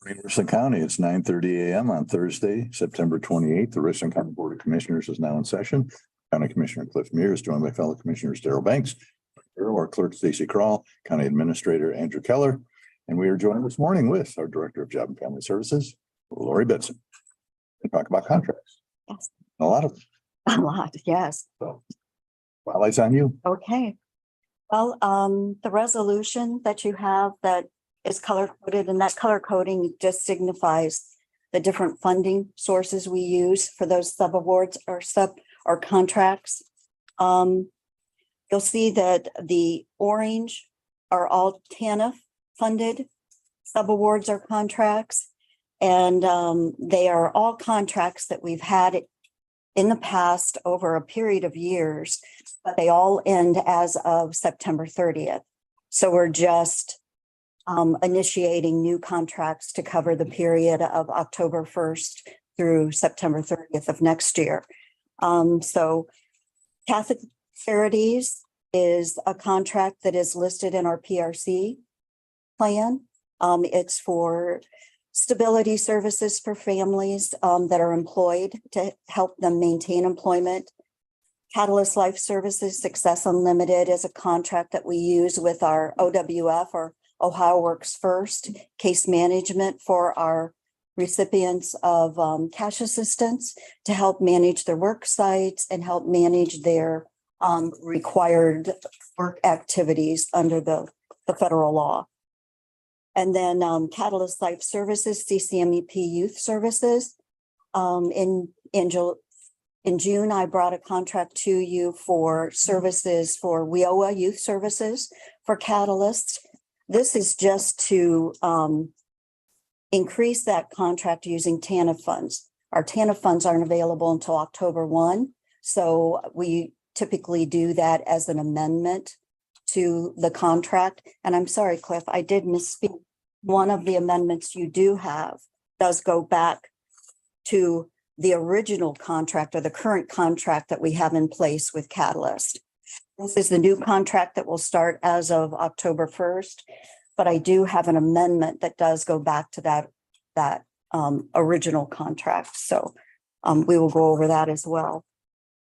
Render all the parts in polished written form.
In Richland County, it's 9:30 a.m. on Thursday, September 28th. The Richland County Board of Commissioners is now in session. County Commissioner Cliff Mears is joined by fellow commissioners Darrell Banks, our clerk Stacy Crawl, County Administrator Andrew Keller, and we are joined this morning with our Director of Job and Family Services, Lori Bitson, to talk about contracts. Yes. A lot of them. A lot, yes. So, spotlight's on you. Okay. Well, the resolution that you have that is color coded, and that color coding just signifies the different funding sources we use for those subawards or contracts. You'll see that the orange are all TANF funded subawards or contracts, and they are all contracts that we've had in the past over a period of years, but they all end as of September 30th. So we're just initiating new contracts to cover the period of October 1st through September 30th of next year. So Catholic Charities is a contract that is listed in our PRC plan. It's for stability services for families that are employed to help them maintain employment. Catalyst Life Services Success Unlimited is a contract that we use with our OWF or Ohio Works First case management for our recipients of cash assistance to help manage their work sites and help manage their required work activities under the federal law. And then Catalyst Life Services, CCMEP Youth Services. In June, I brought a contract to you for services for WIOA Youth Services for Catalyst. This is just to increase that contract using TANF funds. Our TANF funds aren't available until October 1. So we typically do that as an amendment to the contract. And I'm sorry, Cliff, I did misspeak. One of the amendments you do have does go back to the original contract or the current contract that we have in place with Catalyst. This is the new contract that will start as of October 1st, but I do have an amendment that does go back to that original contract. So we will go over that as well.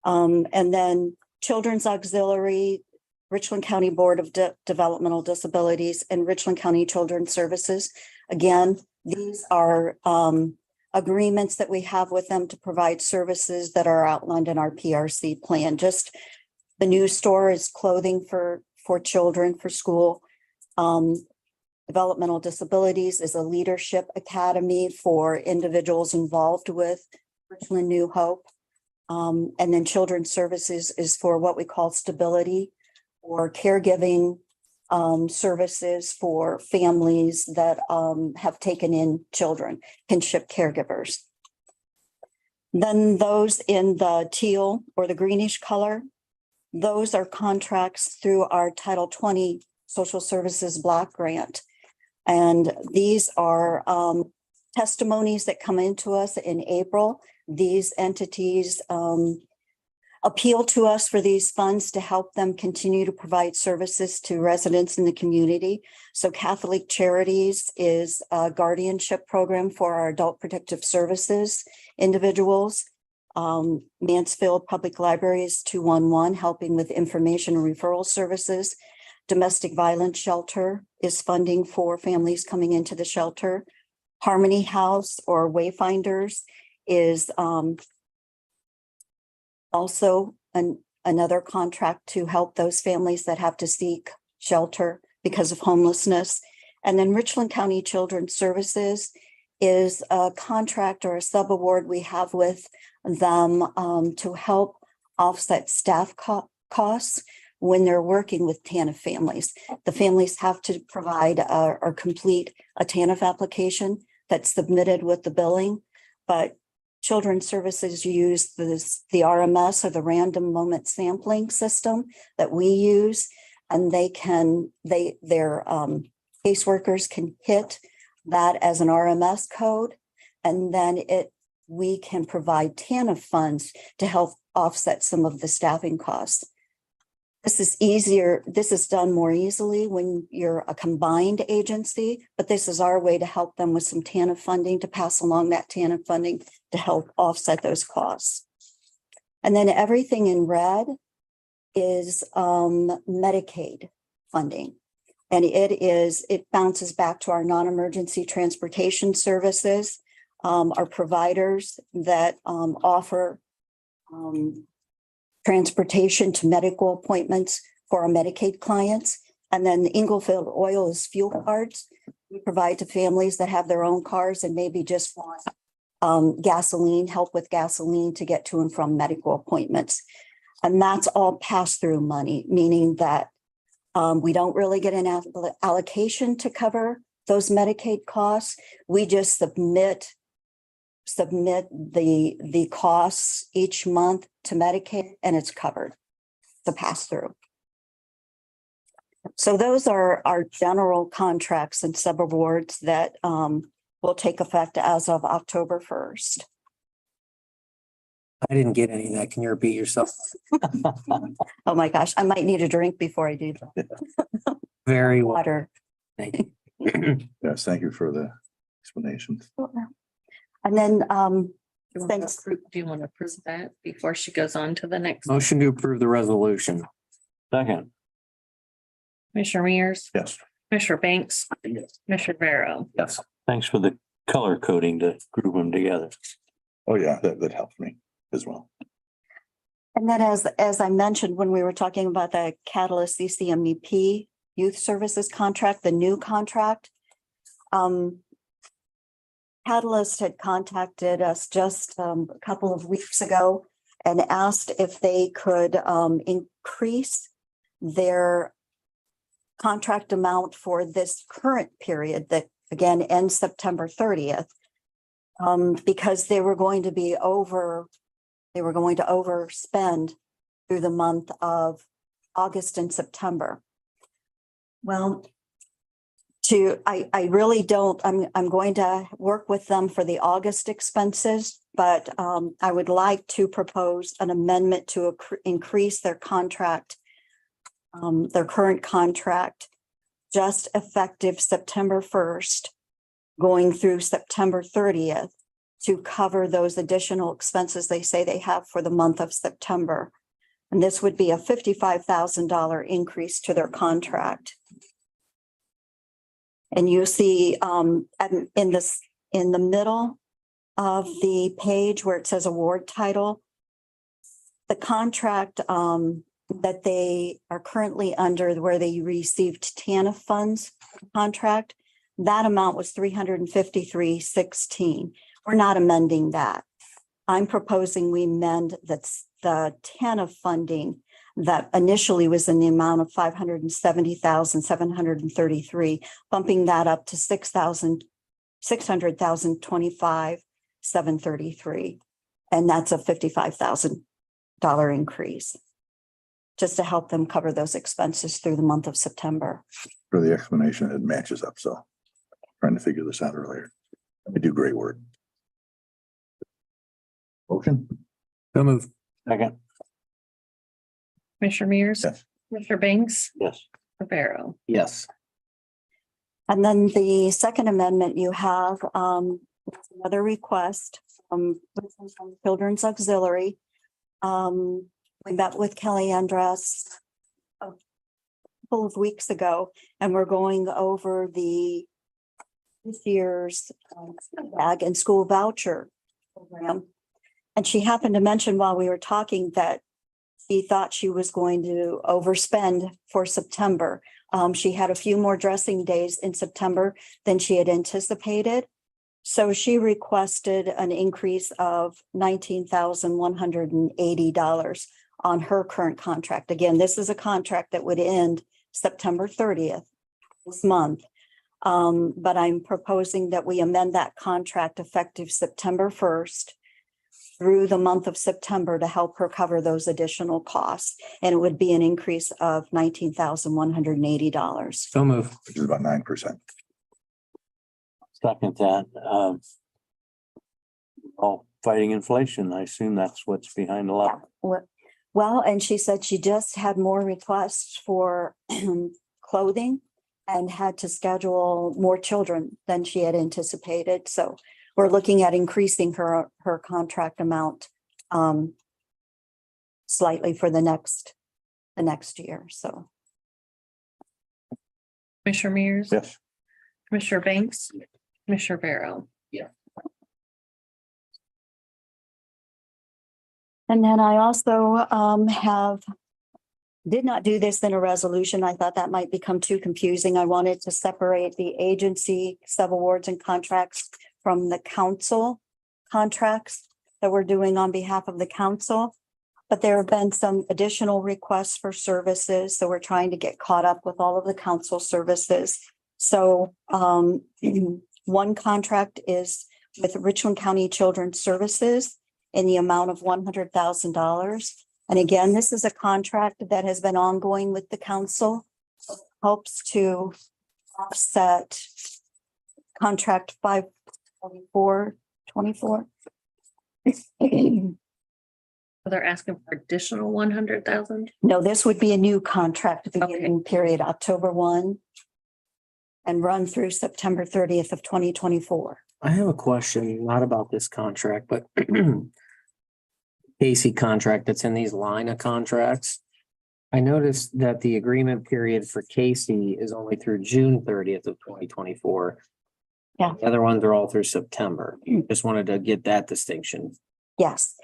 And then Children's Auxiliary, Richland County Board of Developmental Disabilities, and Richland County Children's Services. Again, these are agreements that we have with them to provide services that are outlined in our PRC plan. Just the new store is clothing for children for school. Developmental Disabilities is a leadership academy for individuals involved with Richland New Hope. And then Children's Services is for what we call stability or caregiving services for families that have taken in children, kinship caregivers. Then those in the teal or the greenish color, those are contracts through our Title 20 Social Services Block Grant. And these are testimonies that come into us in April. These entities appeal to us for these funds to help them continue to provide services to residents in the community. So Catholic Charities is a guardianship program for our adult protective services individuals. Mansfield Public Library is 211, helping with information and referral services. Domestic Violence Shelter is funding for families coming into the shelter. Harmony House or Wayfinders is also another contract to help those families that have to seek shelter because of homelessness. And then Richland County Children's Services is a contract or a subaward we have with them to help offset staff costs when they're working with TANF families. The families have to provide or complete a TANF application that's submitted with the billing, but Children's Services use the RMS or the random moment sampling system that we use, and their caseworkers can hit that as an RMS code, and then we can provide TANF funds to help offset some of the staffing costs. This is easier. This is done more easily when you're a combined agency, but this is our way to help them with some TANF funding, to pass along that TANF funding to help offset those costs. And then everything in red is Medicaid funding. And it bounces back to our non-emergency transportation services, our providers that offer transportation to medical appointments for our Medicaid clients. And then the Inglefield Oil is fuel cards we provide to families that have their own cars and maybe just want gasoline, help with gasoline to get to and from medical appointments. And that's all pass-through money, meaning that we don't really get an allocation to cover those Medicaid costs. We just submit the costs each month to Medicaid and it's covered, the pass-through. So those are our general contracts and subawards that will take effect as of October 1st. I didn't get any of that. Can you repeat yourself? Oh my gosh, I might need a drink before I do that. Very well. Water. Thank you. Yes, thank you for the explanation. And then Do you want to Thanks. approve that before she goes on to the next? Motion to approve the resolution. Second. Commissioner Mears, Yes. Commissioner Banks, Commissioner Barrow. Yes. Thanks for the color coding to group them together. Oh, yeah, that helped me as well. And then as I mentioned, when we were talking about the Catalyst CCMEP Youth Services contract, the new contract, Catalyst had contacted us just a couple of weeks ago and asked if they could increase their contract amount for this current period that again ends September 30th, because they were going to overspend through the month of August and September. Well, I really don't, I'm going to work with them for the August expenses, but I would like to propose an amendment to increase their contract, their current contract, just effective September 1st, going through September 30th to cover those additional expenses they say they have for the month of September. And this would be a $55,000 increase to their contract. And you see in the middle of the page where it says award title, the contract that they are currently under, where they received TANF funds contract, that amount was $353,16. We're not amending that. I'm proposing we amend that's the TANF funding that initially was in the amount of $570,733, bumping that up to $600,025,733. And that's a $55,000 increase, just to help them cover those expenses through the month of September. For the explanation, it matches up. So trying to figure this out earlier. They do great work. Motion? So move. Second. Commissioner Mears. Yes. Commissioner Banks, Yes. Commissioner Barrow. Yes. And then the second amendment you have another request from Children's Auxiliary. We met with Kelly Andrus a couple of weeks ago, and we're going over this year's bag and school voucher program. And she happened to mention while we were talking that she thought she was going to overspend for September. She had a few more dressing days in September than she had anticipated. So she requested an increase of $19,180 on her current contract. Again, this is a contract that would end September 30th this month. But I'm proposing that we amend that contract effective September 1st through the month of September to help her cover those additional costs. And it would be an increase of $19,180. So move. Which is about 9%. Second that. All fighting inflation. I assume that's what's behind a lot. Well, and she said she just had more requests for clothing and had to schedule more children than she had anticipated. So we're looking at increasing her contract amount slightly for the next year. So Commissioner Mears. Yes. Commissioner Banks, Commissioner Barrow. and then I also did not do this in a resolution. I thought that might become too confusing. I wanted to separate the agency subawards and contracts from the council contracts that we're doing on behalf of the council. But there have been some additional requests for services, so we're trying to get caught up with all of the council services. So one contract is with Richland County Children's Services in the amount of $100,000. And again, this is a contract that has been ongoing with the council, helps to offset contract 524. They're asking for additional 100,000. No, this would be a new contract beginning period October 1 and run through September 30th of 2024. I have a question, not about this contract, but Casey contract that's in these line of contracts. I noticed that the agreement period for Casey is only through June 30th of 2024. Yeah. The other ones are all through September. Just wanted to get that distinction. Yes.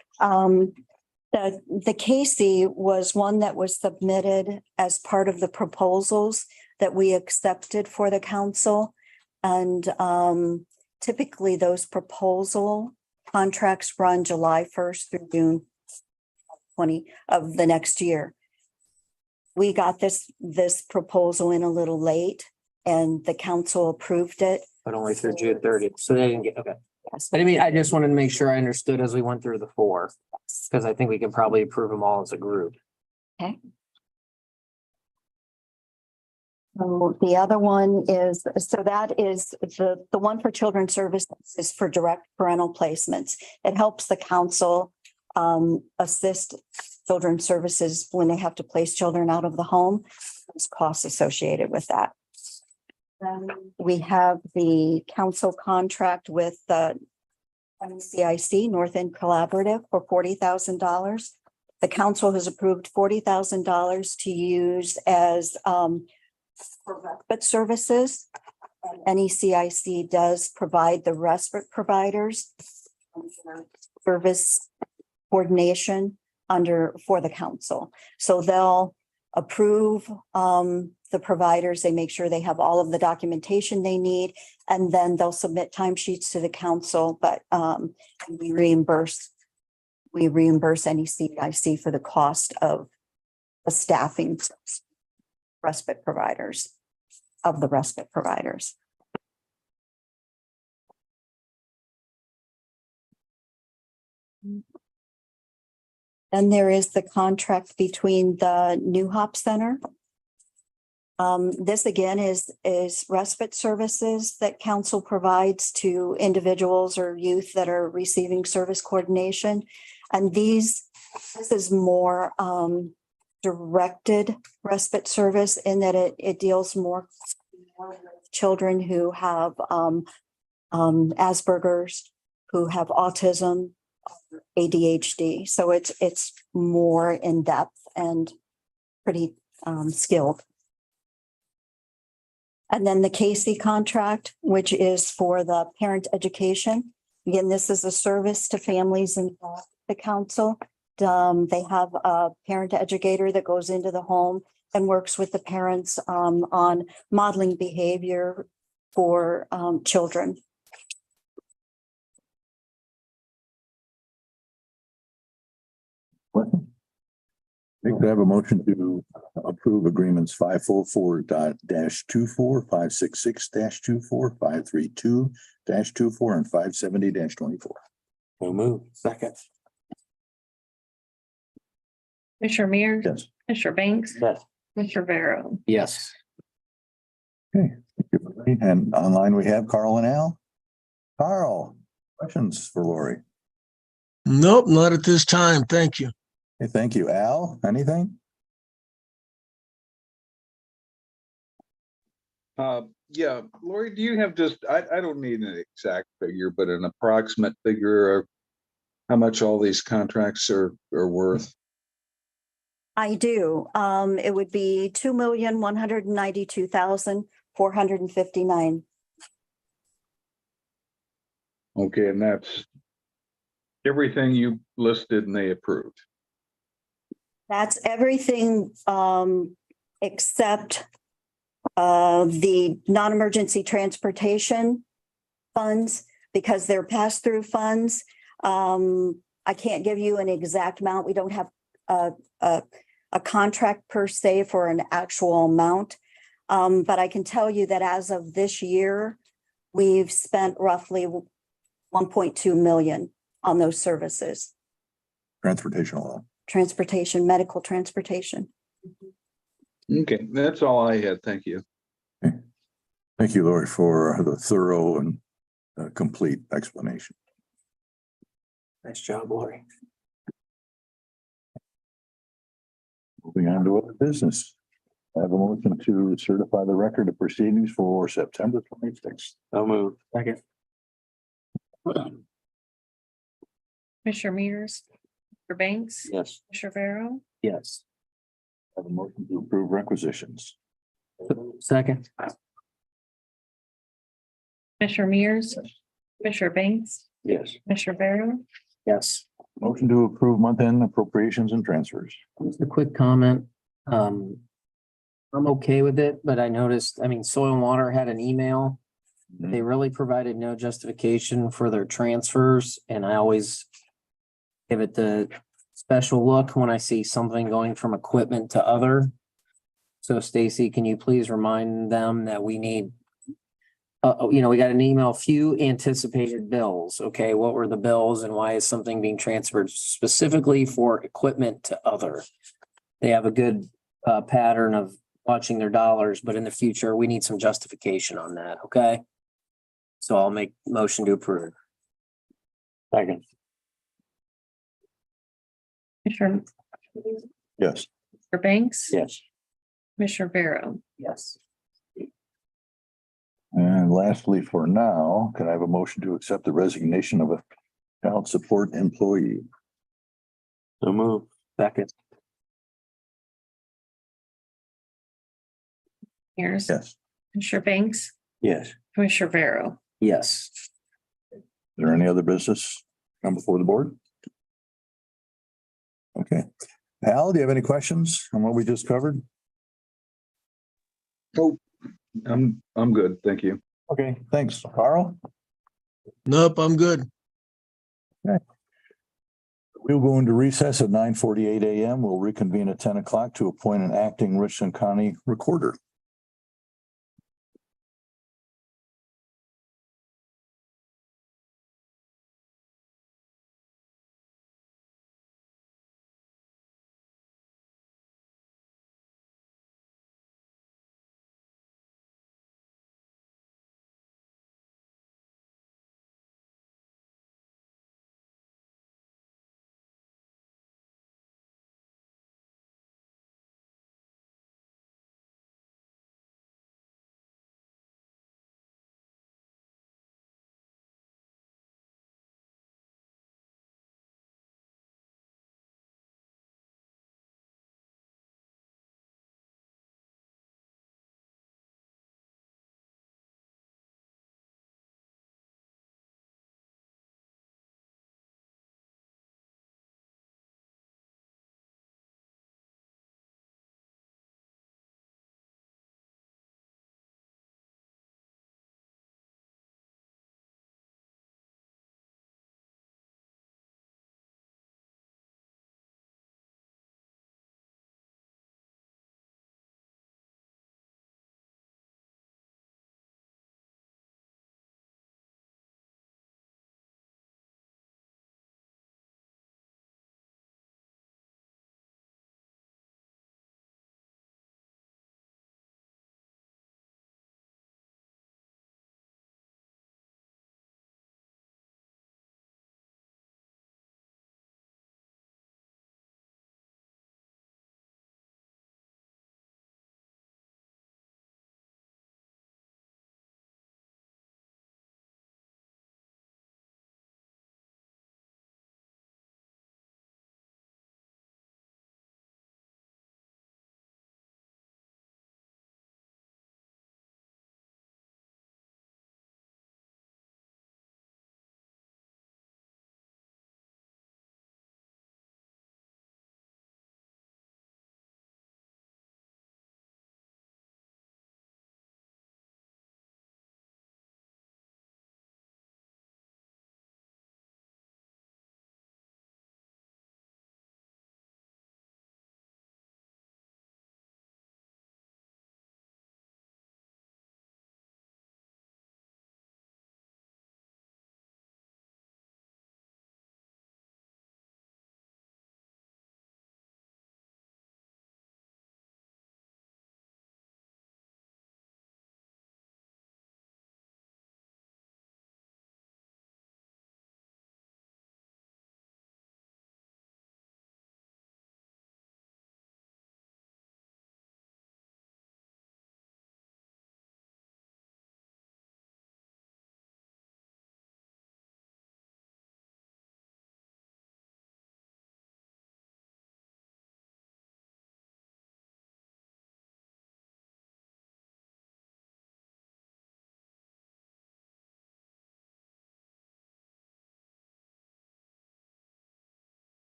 The Casey was one that was submitted as part of the proposals that we accepted for the council. And typically those proposal contracts run July 1st through June 20 of the next year. We got this proposal in a little late and the council approved it. But only through June 30th. So they didn't get, okay. Yes. I just wanted to make sure I understood as we went through the four, because I think we can probably approve them all as a group. Okay. So the other one is, so that is the one for children's services is for direct parental placements. It helps the council assist children's services when they have to place children out of the home. There's costs associated with that. Then we have the council contract with the NCIC, North End Collaborative, for $40,000. The council has approved $40,000 to use as for respite services. NECIC does provide the respite providers service coordination for the council. So they'll approve the providers. They make sure they have all of the documentation they need, and then they'll submit timesheets to the council. But we reimburse NECIC for the cost of the staffing respite providers of the respite providers. Then there is the contract between the New Hop Center. This again is respite services that council provides to individuals or youth that are receiving service coordination. And this is more directed respite service in that it deals more with children who have Asperger's, who have autism, ADHD. So it's more in depth and pretty skilled. And then the Casey contract, which is for the parent education. Again, this is a service to families in the council. They have a parent educator that goes into the home and works with the parents on modeling behavior for children. We could have a motion to approve agreements 544-24, 566-24, 532-24, and 570-24. So move. Second. Commissioner Mears. Yes. Commissioner Banks, Yes. Commissioner Barrow. Yes. Okay. Thank you, everybody. And online we have Carl and Al. Carl, questions for Lori? Nope, not at this time. Thank you. Hey, thank you. Al, anything? Yeah, Lori, do you have just, I don't need an exact figure, but an approximate figure of how much all these contracts are worth? I do. It would be 2,192,459. Okay, and that's everything you listed and they approved. That's everything, except the non-emergency transportation funds, because they're pass-through funds. I can't give you an exact amount. We don't have a contract per se for an actual amount. But I can tell you that as of this year, we've spent roughly 1.2 million on those services, Transportation alone. transportation, medical transportation. Okay, that's all I had. Thank you. Thank you, Lori, for the thorough and complete explanation. Nice job, Lori. Moving on to other business. I have a motion to certify the record of proceedings for September 26th. I'll move. Second. Commissioner Mears, Commissioner Banks, Yes. Commissioner Vero, Yes. I have a motion to approve requisitions. Second. Commissioner Mears, Commissioner Banks, Yes. Commissioner Vero. Yes. Motion to approve month-end appropriations and transfers. Just a quick comment. I'm okay with it, but I noticed, Soil and Water had an email. They really provided no justification for their transfers, and I always give it the special look when I see something going from equipment to other. So Stacy, can you please remind them that we need, we got an email, few anticipated bills. Okay, what were the bills and why is something being transferred specifically for equipment to other? They have a good pattern of watching their dollars, but in the future, we need some justification on that, okay? So I'll make motion to approve. Second. Commissioner Yes. Banks, Yes. Commissioner Vero. Yes. And lastly, for now, can I have a motion to accept the resignation of a child support employee? So move. Second. Mears, Yes. Commissioner Banks, Yes. Commissioner Vero. Yes. Is there any other business come before the board? Okay. Al, do you have any questions on what we just covered? Oh, I'm good. Thank you. Okay, thanks. Carl? Nope, I'm good. We'll go into recess at 9:48 a.m. We'll reconvene at 10 o'clock to appoint an acting Richland County recorder.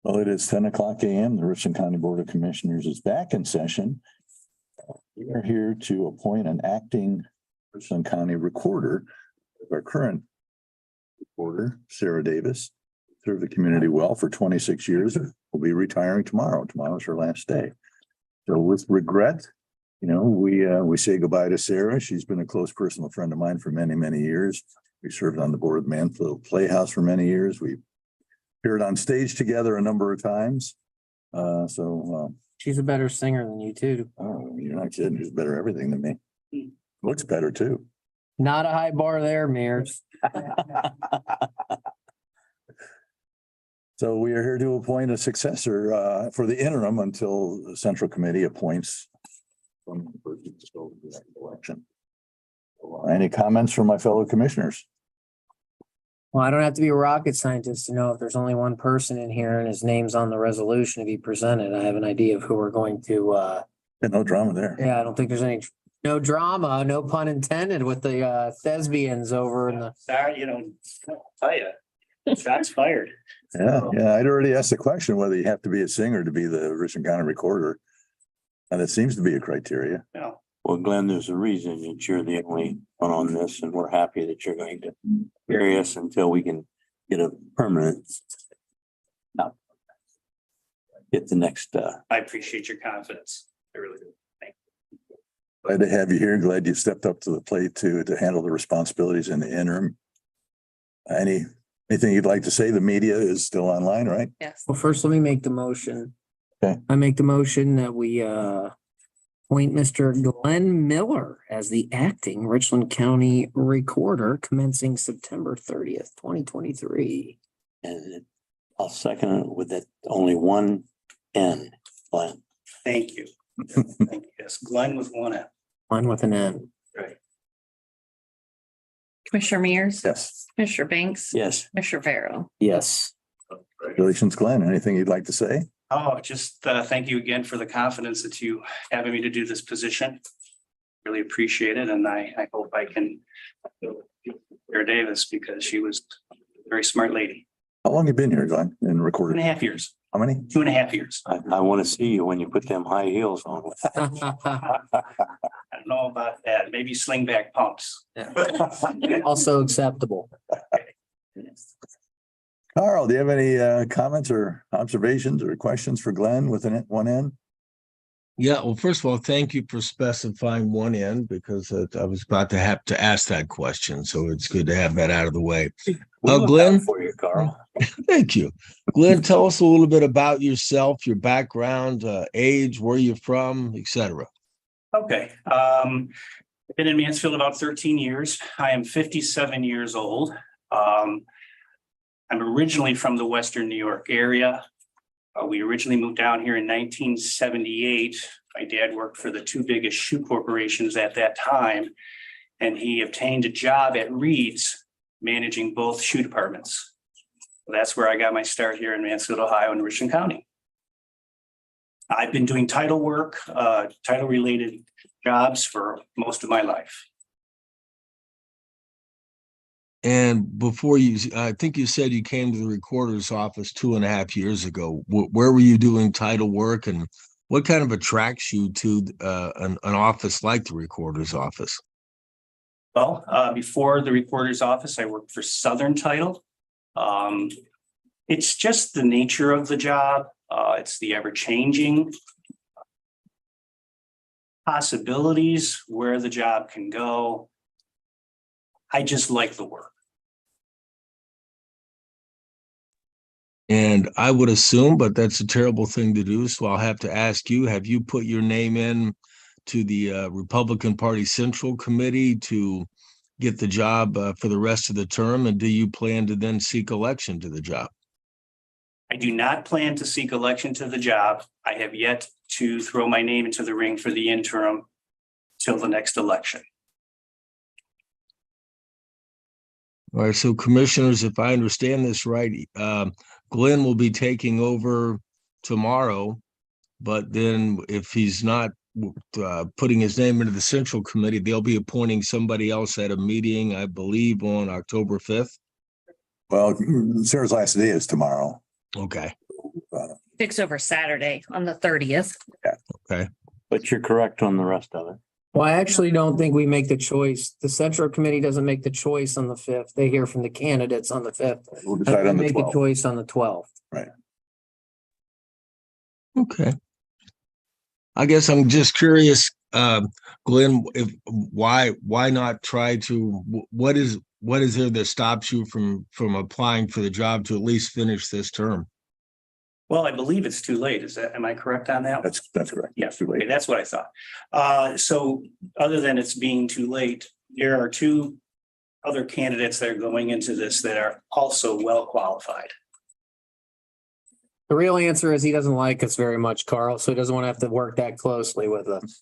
Well, it is 10 o'clock a.m. The Richland County Board of Commissioners is back in session. We are here to appoint an acting Richland County recorder. Our current recorder, Sarah Davis, served the community well for 26 years. Will be retiring tomorrow. Tomorrow's her last day. So with regret, we say goodbye to Sarah. She's been a close personal friend of mine for many, many years. We served on the board of Mansfield Playhouse for many years. We appeared on stage together a number of times. She's a better singer than you too. Oh, you're not kidding. She's better at everything than me. Looks better too. Not a high bar there, Mears. So we are here to appoint a successor for the interim until the Central Committee appoints. Election. Any comments from my fellow commissioners? Well, I don't have to be a rocket scientist to know if there's only one person in here and his name's on the resolution to be presented. I have an idea of who we're going to, No drama there. yeah, I don't think there's no drama, no pun intended with the thespians over in the. Sorry, tell you, shots fired. Yeah, I'd already asked the question whether you have to be a singer to be the Richland County recorder. And it seems to be a criteria. No, Well, Glenn, there's a reason that you're the only one on this, and we're happy that you're going to carry us until we can get a permanent. Not get the next, I appreciate your confidence. I really do. Thank you. Glad to have you here. Glad you stepped up to the plate to handle the responsibilities in the interim. Anything you'd like to say? The media is still online, right? Yes. Well, first, let me make the motion. Okay. I make the motion that we appoint Mr. Glenn Miller as the acting Richland County recorder commencing September 30th, 2023. and I'll second it with that only one N, Glenn. Thank you. Thank you. Yes, Glenn with one F. One with an N. Right. Commissioner Mears. Yes. Commissioner Banks. Yes, Commissioner Vero. Yes. Congratulations, Glenn. Anything you'd like to say? Oh, just thank you again for the confidence that you have in me to do this position. Really appreciate it, and I hope I can Sarah Davis, because she was a very smart lady. How long you been here, Glenn, in 2.5 recording? years. How many? 2.5 years. I want to see you when you put them high heels on. I don't know about that. Maybe slingback pumps. Also acceptable. Carl, do you have any comments or observations or questions for Glenn with one N? Yeah, well, first of all, thank you for specifying one N because I was about to have to ask that question. So it's good to have that out of the way. We look Glenn? out for you, Carl. Thank you. Glenn, tell us a little bit about yourself, your background, age, where you're from, etc. Okay. I've been in Mansfield about 13 years. I am 57 years old. I'm originally from the Western New York area. We originally moved down here in 1978. My dad worked for the two biggest shoe corporations at that time, and he obtained a job at Reed's managing both shoe departments. That's where I got my start here in Mansfield, Ohio, in Richland County. I've been doing title work, title related jobs for most of my life. And before I think you said you came to the recorder's office 2.5 years ago. Where were you doing title work, and what kind of attracts you to an office like the recorder's office? Well, before the recorder's office, I worked for Southern Title. It's just the nature of the job. It's the ever-changing possibilities where the job can go. I just like the work. And I would assume, but that's a terrible thing to do, so I'll have to ask you, have you put your name in to the Republican Party Central Committee to get the job for the rest of the term? And do you plan to then seek election to the job? I do not plan to seek election to the job. I have yet to throw my name into the ring for the interim till the next election. All right, so commissioners, if I understand this right, Glenn will be taking over tomorrow, but then if he's not putting his name into the Central Committee, they'll be appointing somebody else at a meeting, I believe, on October 5th. Well, Sarah's last day is tomorrow. Okay, Takes over Saturday on the 30th. But you're correct on the rest of it. Well, I actually don't think we make the choice. The Central Committee doesn't make the choice on the fifth. They hear from the candidates on the fifth. We'll decide on the Make the 12th. choice on the twelfth. okay. I guess I'm just curious, Glenn, why not try to, what is there that stops you from applying for the job to at least finish this term? Well, I believe it's too late. Am I correct on that? That's correct. Yeah, It's too okay, late. that's what I thought. So other than it's being too late, there are two other candidates that are going into this that are also well qualified. The real answer is he doesn't like us very much, Carl, so he doesn't want to have to work that closely with us.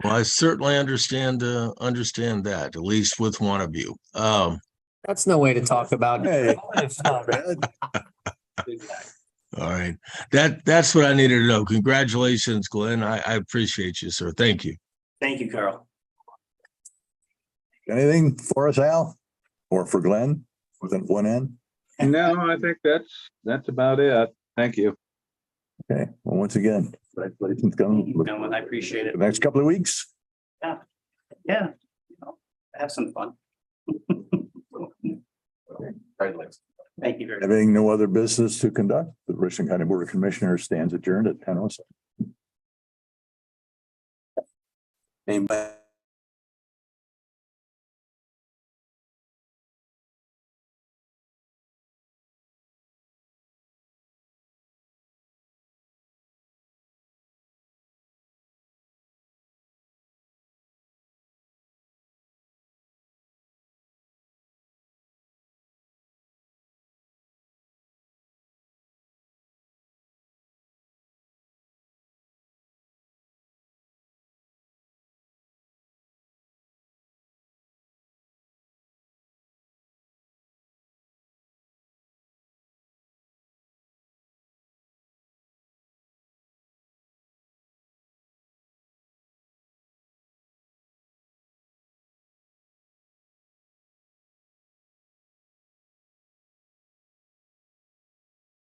Well, I certainly understand that, at least with one of you. That's no way to talk about. Hey. All right. That's what I needed to know. Congratulations, Glenn. I appreciate you, sir. Thank you. Thank you, Carl. Anything for us, Al? Or for Glenn? With one end? No, I think that's about it. Thank you. Okay, well, once again, congratulations, coming. Gentlemen, I appreciate it. The next couple of weeks. Yeah, have some fun. Thank you very much. Having no other business to conduct, the Richland County Board of Commissioners stands adjourned at 10:07. Anybody